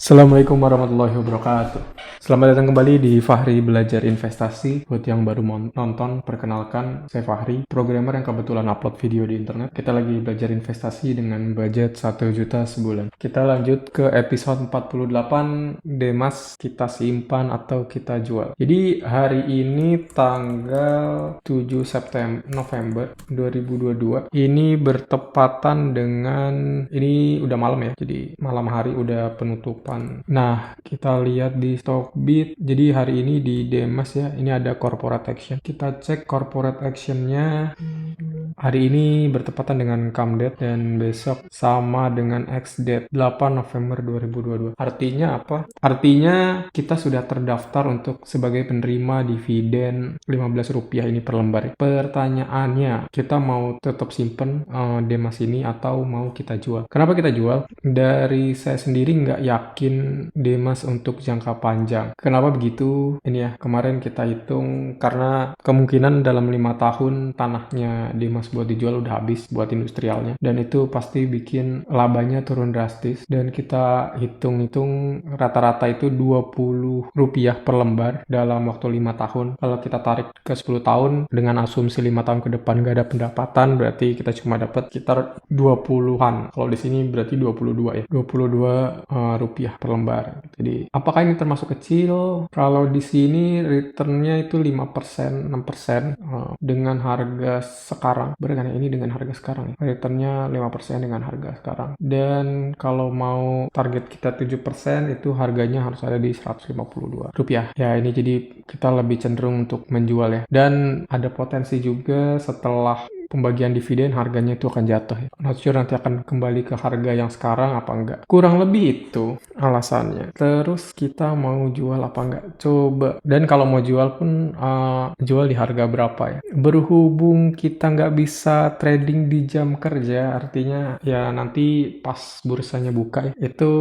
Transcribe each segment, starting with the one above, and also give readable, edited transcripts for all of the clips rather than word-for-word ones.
Assalamualaikum warahmatullahi wabarakatuh. Selamat datang kembali di Fahri Belajar Investasi. Buat yang baru nonton, perkenalkan, saya Fahri, programmer yang kebetulan upload video di internet. Kita lagi belajar investasi dengan budget 1 juta sebulan. Kita lanjut ke episode 48, Demas kita simpan atau kita jual. Jadi hari ini tanggal 7 November 2022. Ini bertepatan dengan, ini udah malam ya, jadi malam hari udah penutupan. Nah, kita lihat di Stockbit. Jadi hari ini di Demas ya, ini ada corporate action. Kita cek corporate actionnya. Hari ini bertepatan dengan come date dan besok sama dengan ex date 8 November 2022. Artinya apa? Artinya kita sudah terdaftar untuk sebagai penerima dividen Rp15 ini per lembar. Pertanyaannya, kita mau tetap simpen Demas ini atau mau kita jual? Kenapa kita jual? Dari saya sendiri nggak yakin Demas untuk jangka panjang. Kenapa begitu? Ini ya, kemarin kita hitung karena kemungkinan dalam 5 tahun tanahnya Demas buat dijual udah habis buat industrialnya, dan itu pasti bikin labanya turun drastis. Dan kita hitung-hitung rata-rata itu Rp20 per lembar dalam waktu 5 tahun. Kalau kita tarik ke 10 tahun dengan asumsi 5 tahun ke depan gak ada pendapatan, berarti kita cuma dapat sekitar 20-an. Kalau di sini berarti 22 ya. Rp22 per lembar. Jadi, apakah ini termasuk kecil? Kalau di sini returnnya itu 5%, 6% dengan harga sekarang. Benar kan ya? Ini dengan harga sekarang ya. Returnnya 5% dengan harga sekarang. Dan kalau mau target kita 7%, itu harganya harus ada di Rp152. Ya, ini jadi kita lebih cenderung untuk menjual ya. Dan ada potensi juga setelah pembagian dividen harganya itu akan jatuh ya. Not sure nanti akan kembali ke harga yang sekarang apa enggak. Kurang lebih itu alasannya. Terus kita mau jual apa enggak? Coba. Dan kalau mau jual pun jual di harga berapa ya? Berhubung kita nggak bisa trading di jam kerja, artinya ya nanti pas bursanya buka ya, itu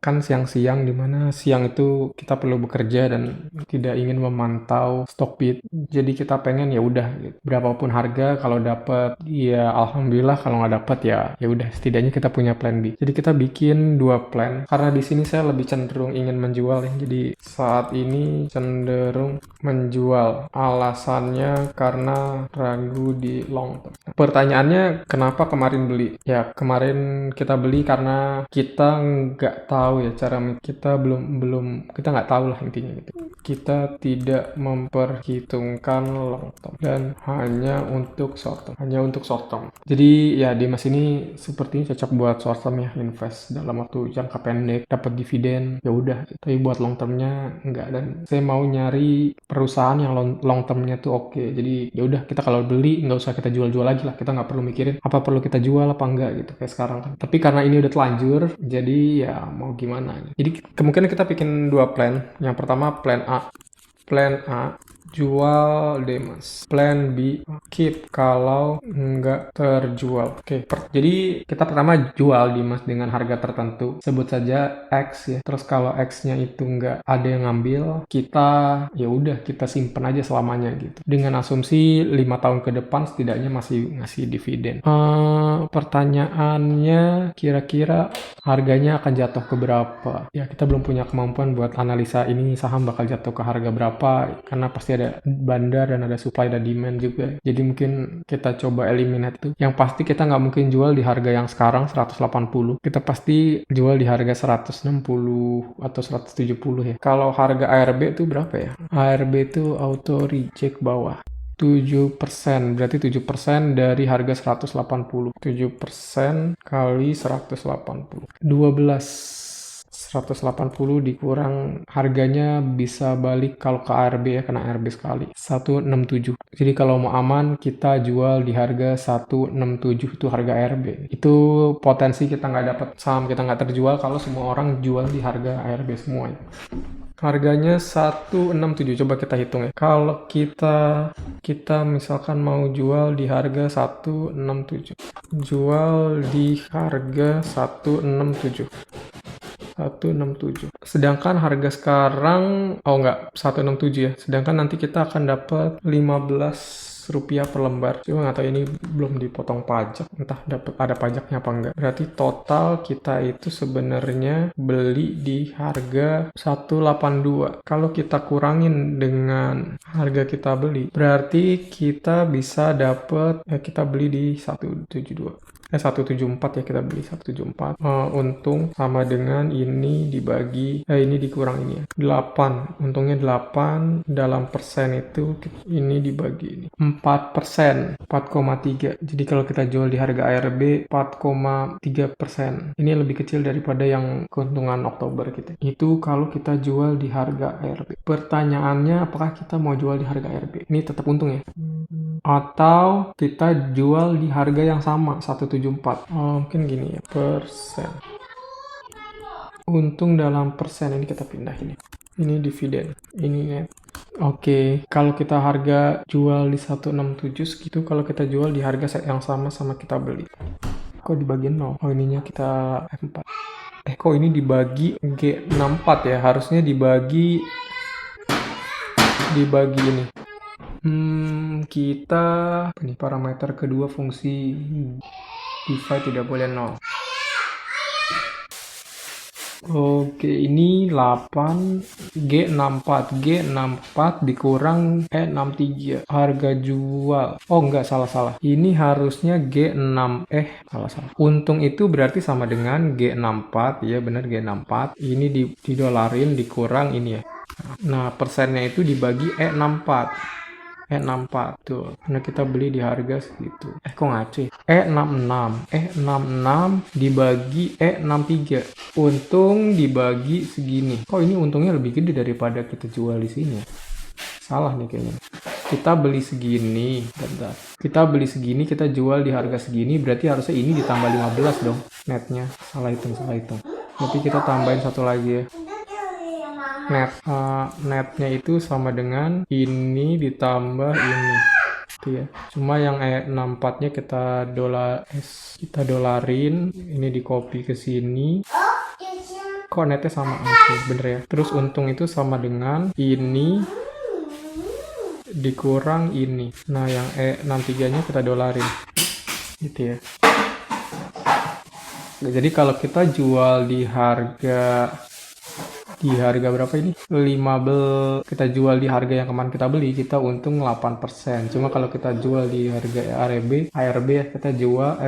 kan siang-siang, dimana siang itu kita perlu bekerja dan tidak ingin memantau Stockbit. Jadi kita pengen ya udah gitu. Berapapun harga, kalau dapat ya alhamdulillah, kalau nggak dapat ya udah, setidaknya kita punya plan B. Jadi kita bikin 2 plan karena di sini saya lebih cenderung ingin menjual ya. Jadi saat ini cenderung menjual. Alasannya karena ragu di long term. Pertanyaannya kenapa kemarin beli? Ya kemarin kita beli karena kita nggak tahu ya cara kita belum kita nggak tahu lah intinya gitu. Kita tidak memperhitungkan long term dan hanya untuk short term. Jadi ya Demas ini sepertinya cocok buat short term ya, invest dalam waktu jangka pendek, dapat dividen, ya udah. Tapi buat long termnya enggak, dan saya mau nyari perusahaan yang long termnya tuh oke. Jadi ya udah, kita kalau beli nggak usah kita jual-jual lagi lah. Kita nggak perlu mikirin apa perlu kita jual apa enggak gitu kayak sekarang kan. Tapi karena ini udah telanjur, jadi ya mau gimana. Jadi kemungkinan kita bikin 2 plan. Yang pertama plan A jual Demas. Plan B keep kalau nggak terjual. Oke, jadi kita pertama jual Demas dengan harga tertentu, sebut saja X ya. Terus kalau X-nya itu nggak ada yang ngambil, kita ya udah kita simpen aja selamanya gitu. Dengan asumsi 5 tahun ke depan setidaknya masih ngasih dividen. Pertanyaannya kira-kira harganya akan jatuh ke berapa? Ya kita belum punya kemampuan buat analisa ini saham bakal jatuh ke harga berapa, karena pasti ada bandar dan ada supply dan demand juga. Jadi mungkin kita coba eliminate itu. Yang pasti kita nggak mungkin jual di harga yang sekarang 180. Kita pasti jual di harga 160 atau 170 ya. Kalau harga ARB itu berapa ya? ARB itu auto reject bawah. 7%, berarti 7% dari harga 180. 7% kali 180. 180 dikurang harganya bisa balik kalau ke ARB ya, kena ARB sekali 167. Jadi kalau mau aman kita jual di harga 167, itu harga ARB. Itu potensi kita nggak dapat, saham kita nggak terjual kalau semua orang jual di harga ARB semua ya. Harganya 167, coba kita hitung ya. Kalau kita misalkan mau jual di harga 167. Jual di harga 167. Sedangkan harga sekarang 167 ya. Sedangkan nanti kita akan dapat 15 rupiah per lembar. Cuma nggak tahu ini belum dipotong pajak, entah dapat ada pajaknya apa enggak. Berarti total kita itu sebenarnya beli di harga 182. Kalau kita kurangin dengan harga kita beli, berarti kita bisa dapat kita beli di 174 ya, kita beli 174. Untung sama dengan ini dibagi ini dikurang ini ya. 8. Untungnya 8 dalam persen itu ini dibagi ini. 4%, 4,3. Jadi kalau kita jual di harga ARB 4,3%. Ini lebih kecil daripada yang keuntungan Oktober kita. Itu kalau kita jual di harga ARB. Pertanyaannya, apakah kita mau jual di harga ARB? Ini tetap untung ya. Atau kita jual di harga yang sama 174. Mungkin gini ya, persen. Untung dalam persen ini kita pindah ini. Ini dividen, ini net. Oke, kalau kita harga jual di 167 segitu, kalau kita jual di harga yang sama kita beli. Kok dibagi 0? Oh, ininya kita F4. Kok ini dibagi G64 ya? Harusnya dibagi ini. Kita ini parameter kedua fungsi divide tidak boleh 0. Oke, ini 8 G64 dikurang E63 harga jual. Oh enggak, salah. Ini harusnya G6 salah. Untung itu berarti sama dengan G64 ya, benar G64. Ini didolarin dikurang ini ya. Nah, persennya itu dibagi E64 tuh, karena kita beli di harga segitu. Kok ngaco? E66 dibagi E63, untung dibagi segini. Kok ini untungnya lebih gede daripada kita jual di sini? Salah nih kayaknya. Kita beli segini, bentar. Kita beli segini, kita jual di harga segini, berarti harusnya ini ditambah 15 dong netnya. Salah hitung. Berarti kita tambahin satu lagi ya. Netnya itu sama dengan ini ditambah ini gitu ya. Cuma yang E64 nya kita dolarin, ini di copy ke sini. Kok netnya sama? Oke, bener ya. Terus untung itu sama dengan ini dikurang ini. Nah, yang E63 nya kita dolarin gitu ya. Jadi kalau kita jual di harga berapa ini? 15. Kita jual di harga yang kemarin kita beli, kita untung 8%. Cuma kalau kita jual di harga ARB kita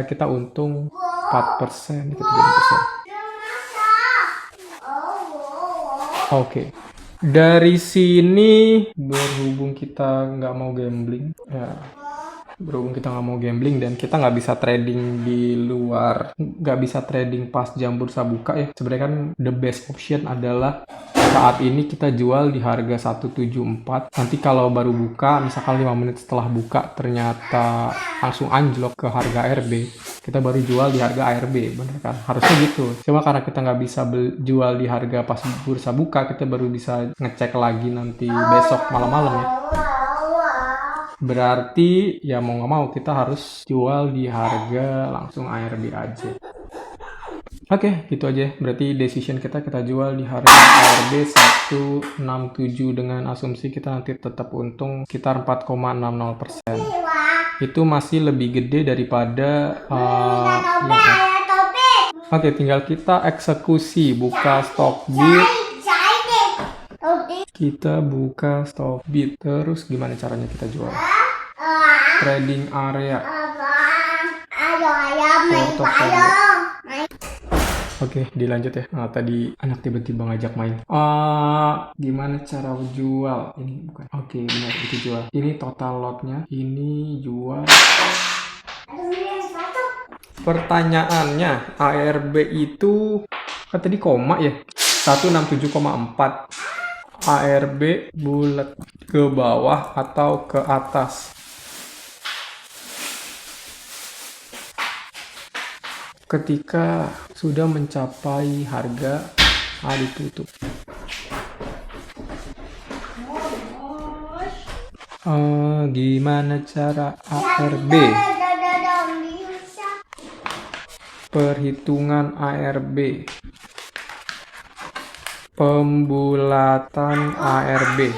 kita untung 4%, 3%. Oke. Dari sini berhubung kita nggak mau gambling dan kita nggak bisa trading di luar, nggak bisa trading pas jam bursa buka ya. Sebenarnya kan the best option adalah saat ini kita jual di harga 174. Nanti kalau baru buka, misalkan 5 menit setelah buka ternyata langsung anjlok ke harga ARB, kita baru jual di harga ARB, bener kan? Harusnya gitu. Cuma karena kita nggak bisa jual di harga pas bursa buka, kita baru bisa ngecek lagi nanti besok malam-malam ya. Berarti ya mau nggak mau kita harus jual di harga langsung ARB aja. Oke, gitu aja. Berarti decision kita jual di harga ARB 167 dengan asumsi kita nanti tetap untung sekitar 4,60%. Itu masih lebih gede daripada Oke, tinggal kita eksekusi, buka stop bid. Kita buka stop bid. Terus gimana caranya kita jual? Trading area. Oke, dilanjut ya. Tadi anak tiba-tiba ngajak main. Gimana cara jual? Ini bukan. Oke, benar itu jual. Ini total lotnya. Ini jual. Pertanyaannya, ARB itu kan tadi koma ya. 167,4. ARB bulat ke bawah atau ke atas? Ketika sudah mencapai harga ditutup. Gimana cara ARB? Perhitungan ARB. Pembulatan ARB.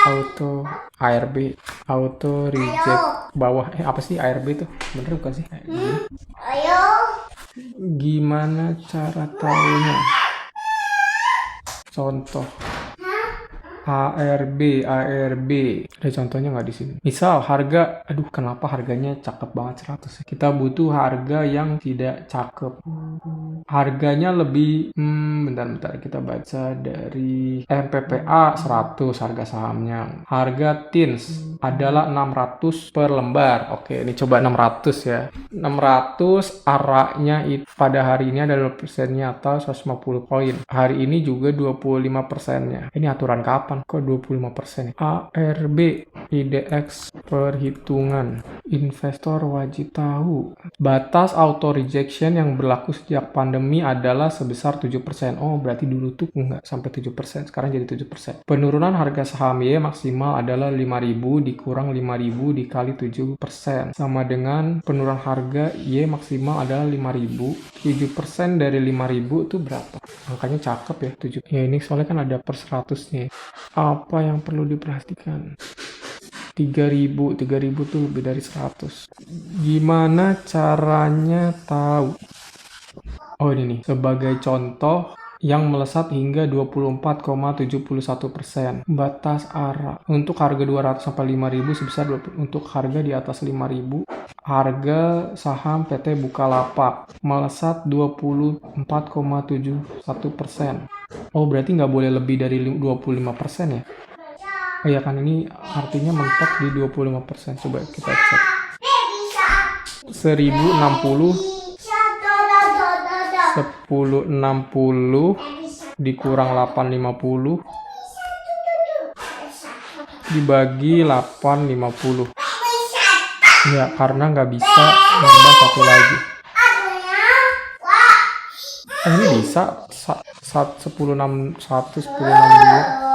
auto ARB, auto reject bawah. Apa sih ARB itu? Bener bukan sih? Gimana cara tahunya? Contoh ARB. Ada contohnya nggak di sini? Misal harga, aduh kenapa harganya cakep banget 100 ya? Kita butuh harga yang tidak cakep. Harganya lebih, bentar kita baca dari MPPA 100 harga sahamnya. Harga TINS adalah 600 per lembar. Oke, ini coba 600 ya. 600 ARA-nya pada hari ini adalah persennya atau 150 koin. Hari ini juga 25%-nya. Ini aturan kapan? Kok 25%? ARB IDX perhitungan. Investor wajib tahu. Batas auto rejection yang berlaku sejak pandemi adalah sebesar 7%. Oh, berarti dulu tuh nggak sampai 7%, sekarang jadi 7%. Penurunan harga saham Y maksimal adalah 5.000 dikurang 5.000 dikali 7%. Sama dengan penurunan harga Y maksimal adalah 5.000. 7% dari 5.000 itu berapa? Angkanya cakep ya, 7. Ya ini soalnya kan ada per 100 nih. Apa yang perlu diperhatikan? 3.000 tuh lebih dari 100. Gimana caranya tahu? Oh ini nih, sebagai contoh yang melesat hingga 24,71%. Batas ARA untuk harga 200 sampai 5.000 sebesar 20, untuk harga di atas 5.000. Harga saham PT Bukalapak melesat 24,71%. Oh berarti nggak boleh lebih dari 25% ya? Oh ya kan ini artinya mentok di 25%. Coba kita cek. 1060 dikurang 850 dibagi 850. Ya karena nggak bisa nambah satu lagi. Ini bisa 1061 1062.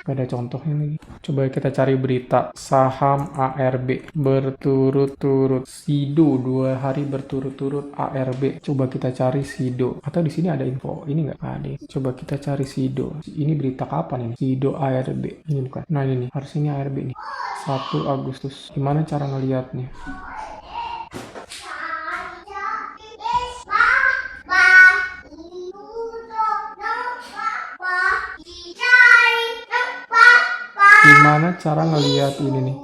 Ada contohnya lagi. Coba kita cari berita saham ARB berturut-turut SIDO 2 hari berturut-turut ARB. Coba kita cari SIDO. Atau di sini ada info ini nggak ada. Coba kita cari SIDO. Ini berita kapan ini? SIDO ARB. Ini bukan. Nah ini nih. Harusnya ini ARB nih. 1 Agustus. Gimana cara ngelihatnya? Gimana cara ngelihat ini nih?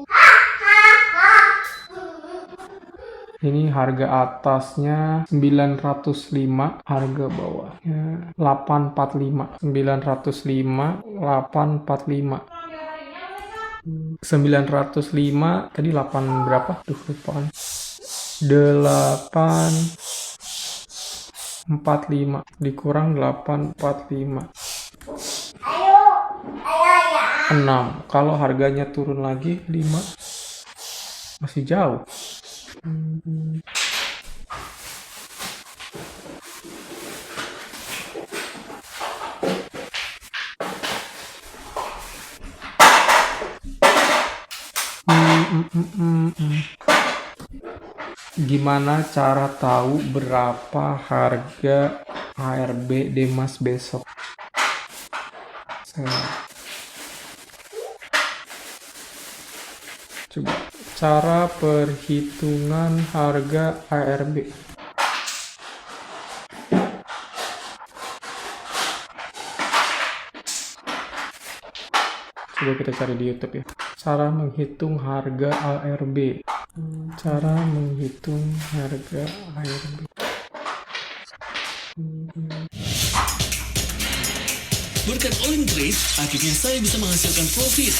Ini harga atasnya 905, harga bawahnya 845. 905, 845. 905 tadi 8 berapa? Duh, lupaan. 845 dikurang 845. 6. Kalau harganya turun lagi 5. Masih jauh. Gimana cara tahu berapa harga ARB Demas besok? Coba cara perhitungan harga ARB. Coba kita cari di YouTube ya. Cara menghitung harga ARB. Cara menghitung harga ARB. Berkat all in trade, akhirnya saya bisa menghasilkan profit.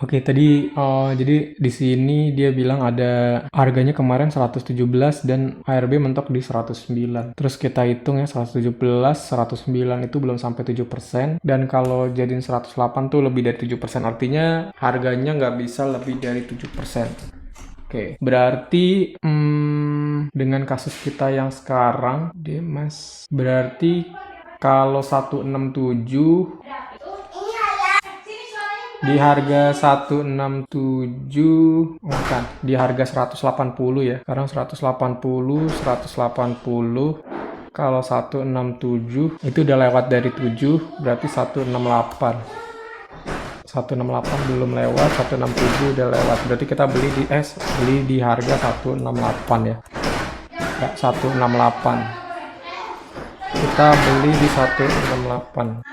Oke, tadi jadi di sini dia bilang ada harganya kemarin 117 dan ARB mentok di 109. Terus kita hitung ya 117, 109 itu belum sampai 7%, dan kalau jadiin 108 tuh lebih dari 7%. Artinya harganya nggak bisa lebih dari 7%. Oke, berarti dengan kasus kita yang sekarang, Demas, berarti kalau 167 Di harga 167, bukan, di harga 180 ya. Sekarang 180, 180. Kalau 167 itu udah lewat dari 7, berarti 168. 168 belum lewat, 167 udah lewat. Berarti kita beli di harga 168 ya. Ya, 168. Kita beli di 168.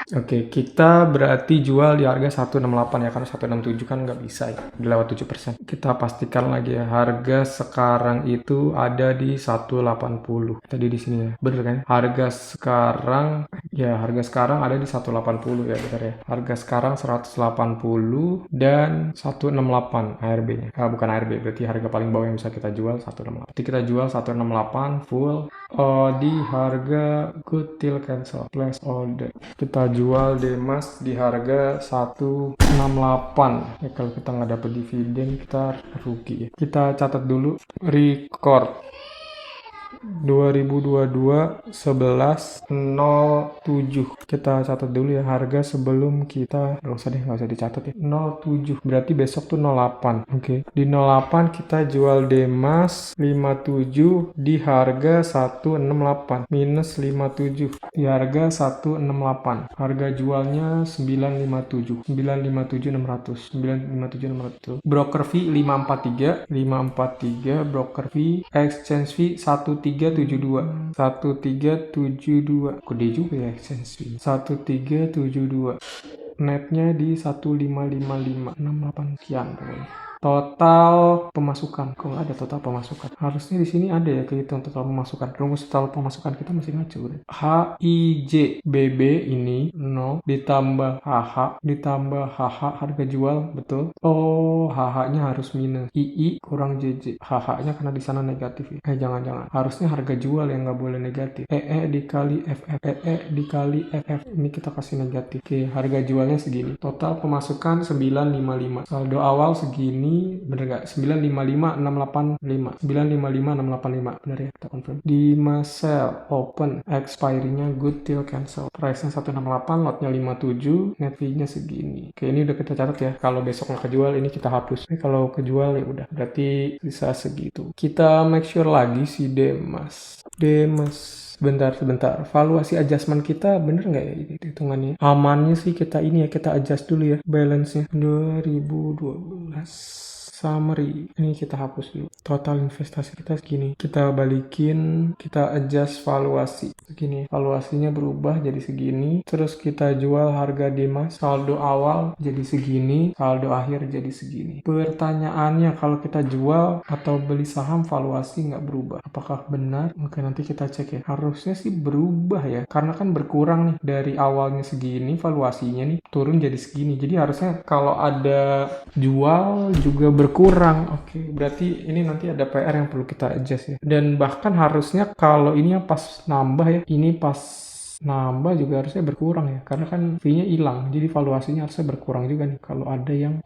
Oke, kita berarti jual di harga 168 ya, karena 167 kan nggak bisa ya, udah lewat 7%. Kita pastikan lagi ya, harga sekarang itu ada di 180. Tadi di sini ya, bener kan? Harga sekarang ada di 180 ya, bener ya. Harga sekarang 180 dan 168 ARB-nya. Bukan ARB, berarti harga paling bawah yang bisa kita jual 168. Berarti kita jual 168 full di harga good till cancel, place order. Kita jual Demas di harga 168 ya. Kalau kita nggak dapet dividen kita rugi ya. Kita catat dulu record 2022 11.07. Kita catat dulu ya, harga sebelum kita nggak usah dicatat ya, 07. Berarti besok tuh 08. Oke. Di 08 kita jual Demas 57 di harga 168 minus 57 di harga 168. Harga jualnya 957 600. Broker fee 543 broker fee, exchange fee 1372. Gede juga ya exchange fee. 1372. Netnya di 1555 68 sekian pokoknya. Total pemasukan, kok nggak ada total pemasukan? Harusnya di sini ada ya kehitung total pemasukan. Rumus total pemasukan kita masih ngaco kan? HIJ BB ini 0 ditambah HH ditambah HH harga jual, betul? Oh, HH-nya harus minus. II kurang JJ. HH-nya karena di sana negatif ya. Jangan. Harusnya harga jual yang nggak boleh negatif. dikali FF. Dikali FF. Ini kita kasih negatif. Oke, harga jualnya segini. Total pemasukan 955. Saldo awal segini. Bener gak? 955,685. Bener ya, kita confirm. Di sell open, expiry-nya good till cancel. Price-nya 168, lot-nya 57, net fee-nya segini. Oke, ini udah kita catat ya. Kalau besok nggak kejual, ini kita hapus. Kalau kejual ya udah, berarti bisa segitu. Kita make sure lagi si Demas. Sebentar. Valuasi adjustment kita bener nggak ya hitungannya? Amannya sih kita adjust dulu ya balance-nya. 2012 summary. Ini kita hapus dulu. Total investasi kita segini. Kita balikin, kita adjust valuasi. Segini. Valuasinya berubah jadi segini. Terus kita jual harga Demas. Saldo awal jadi segini. Saldo akhir jadi segini. Pertanyaannya, kalau kita jual atau beli saham valuasi nggak berubah. Apakah benar? Oke, nanti kita cek ya. Harusnya sih berubah ya. Karena kan berkurang nih. Dari awalnya segini, valuasinya nih turun jadi segini. Jadi harusnya kalau ada jual juga berkurang. Oke, berarti ini nanti ada PR yang perlu kita adjust ya. Dan bahkan harusnya kalau ini yang pas nambah ya, ini pas nambah juga harusnya berkurang ya, karena kan fee-nya hilang, jadi valuasinya harusnya berkurang juga nih kalau ada yang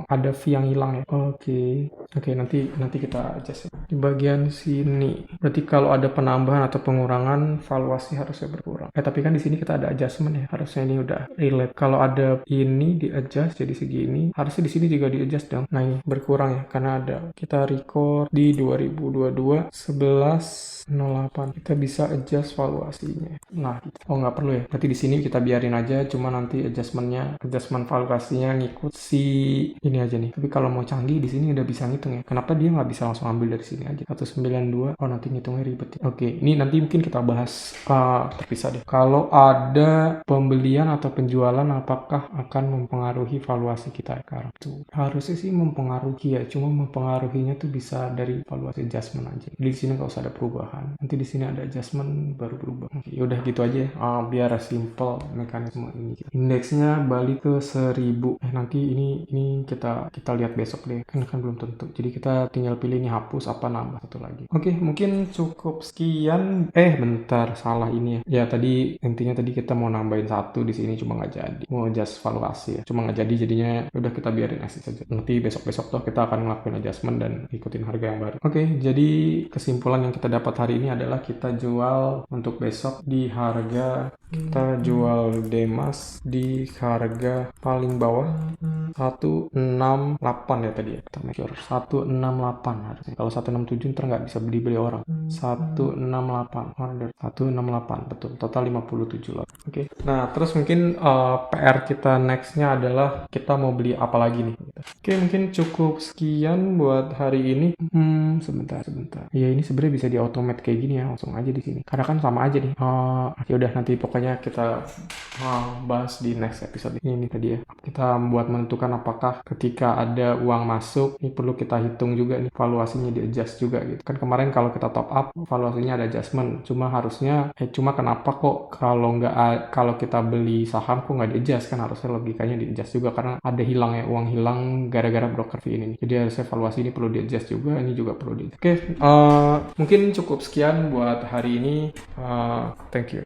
ada fee yang hilang ya. Oke, nanti kita adjust ya. Di bagian sini berarti kalau ada penambahan atau pengurangan valuasi harusnya berkurang. Tapi kan di sini kita ada adjustment ya, harusnya ini udah relate. Kalau ada ini di adjust jadi segini, harusnya di sini juga di adjust dong. Nah ini berkurang ya, karena ada kita record di 2022 11.08. Kita bisa adjust valuasinya. Nah, nggak perlu ya. Berarti di sini kita biarin aja, cuma nanti adjustment valuasinya ngikut si ini aja nih. Tapi kalau mau canggih di sini udah bisa ngitung ya. Kenapa dia nggak bisa langsung ambil dari sini aja? 192. Oh, nanti ngitungnya ribet ya. Oke, ini nanti mungkin kita bahas terpisah deh. Kalau ada pembelian atau penjualan, apakah akan mempengaruhi valuasi kita sekarang? Tuh, harusnya sih mempengaruhi ya. Cuma mempengaruhinya tuh bisa dari valuasi adjustment aja. Jadi di sini nggak usah ada perubahan. Nanti di sini ada adjustment baru berubah. Oke, udah gitu aja ya. Biar simple mekanisme ini. Indeksnya balik ke 1000. Nanti ini kita lihat besok deh. Kan belum tentu. Jadi kita tinggal pilih ini hapus apa nambah satu lagi. Oke, mungkin cukup sekian. Bentar, salah ini ya. Ya tadi intinya kita mau nambahin satu di sini cuma nggak jadi. Mau adjust valuasi ya. Cuma nggak jadi, jadinya udah kita biarin asik saja. Nanti besok tuh kita akan ngelakuin adjustment dan ikutin harga yang baru. Oke, jadi kesimpulan yang kita dapat hari ini adalah kita jual untuk besok di harga harga, kita jual Demas di harga paling bawah 168 ya tadi ya, kita make sure 168 harusnya. Kalau 167 ntar nggak bisa beli orang. 168 order 168 betul, total 57 lah. Oke. Nah terus mungkin PR kita nextnya adalah kita mau beli apa lagi nih. Oke, mungkin cukup sekian buat hari ini. Sebentar. Ya ini sebenarnya bisa di automate kayak gini ya, langsung aja di sini. Karena kan sama aja nih. Ya udah nanti pokoknya kita bahas di next episode. Ini tadi ya. Kita buat menentukan apakah ketika ada uang masuk, ini perlu kita hitung juga nih valuasinya di adjust juga gitu. Kan kemarin kalau kita top up valuasinya ada adjustment. Cuma kenapa kok kalau kita beli saham kok nggak di adjust, kan harusnya logikanya di adjust juga karena ada hilangnya uang hilang gara-gara broker fee ini. Jadi harusnya valuasi ini perlu di adjust juga, ini juga perlu di adjust. Oke, mungkin cukup sekian buat hari ini. Thank you.